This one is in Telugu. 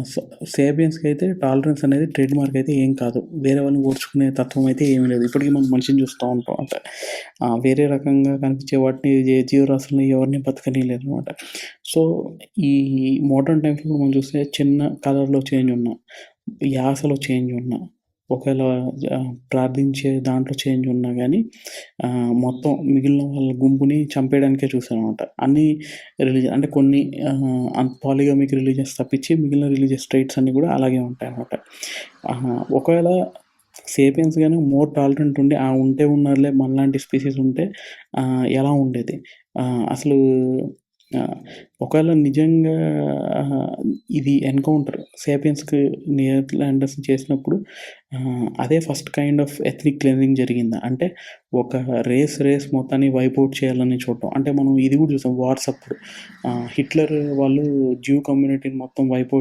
స సేపియన్స్‌కి అయితే టాలరెన్స్ అనేది ట్రేడ్ మార్క్ అయితే ఏం కాదు. వేరే వాళ్ళని ఓర్చుకునే తత్వం అయితే ఏమీ లేదు. ఇప్పటికి మనం మనిషిని చూస్తా ఉంటాం అంటే వేరే రకంగా కనిపించే వాటిని జీవరాశుల్ని ఎవరిని బతకనీయలేదనమాట. సో, ఈ మోడర్న్ టైమ్స్‌లో మనం చూస్తే చిన్న కలర్‌లో చేంజ్ ఉన్నా, యాసలో చేంజ్ ఉన్నా, ఒకవేళ ప్రార్థించే దాంట్లో చేంజ్ ఉన్నా గానీ మొత్తం మిగిలిన వాళ్ళ గుంపుని చంపేయడానికే చూసారనమాట. అన్ని అంటే కొన్ని పాలిగమిక్ రిలీజియన్స్ తప్పించి మిగిలిన రిలీజియస్ ట్రైట్స్ అన్నీ గూడా అలాగే ఉంటాయనమాట. ఒకవేళ సేపియన్స్ గాని మోర్ టాలరెంట్ ఉండి ఉంటే ఉన్నారులే మనలాంటి స్పీసీస్ ఉంటే ఎలా ఉండేది? అసలు ఆహ్, ఒకవేళ నిజంగా ఇది ఎన్‌కౌంటర్ సేపియన్స్‌కి నియర్‌లాండర్స్ చేసినప్పుడు అదే first kind of ethnic cleansing జరిగిందా? అంటే ఒక రేస్ మొత్తాన్ని వైప్ ఔట్ చేయాలని చూడటం. అంటే మనం ఇది గూడా చూసాం వార్స్ అప్పుడు. హిట్లర్ వాళ్ళు జ్యూ కమ్యూనిటీని మొత్తం వైప్ ఔట్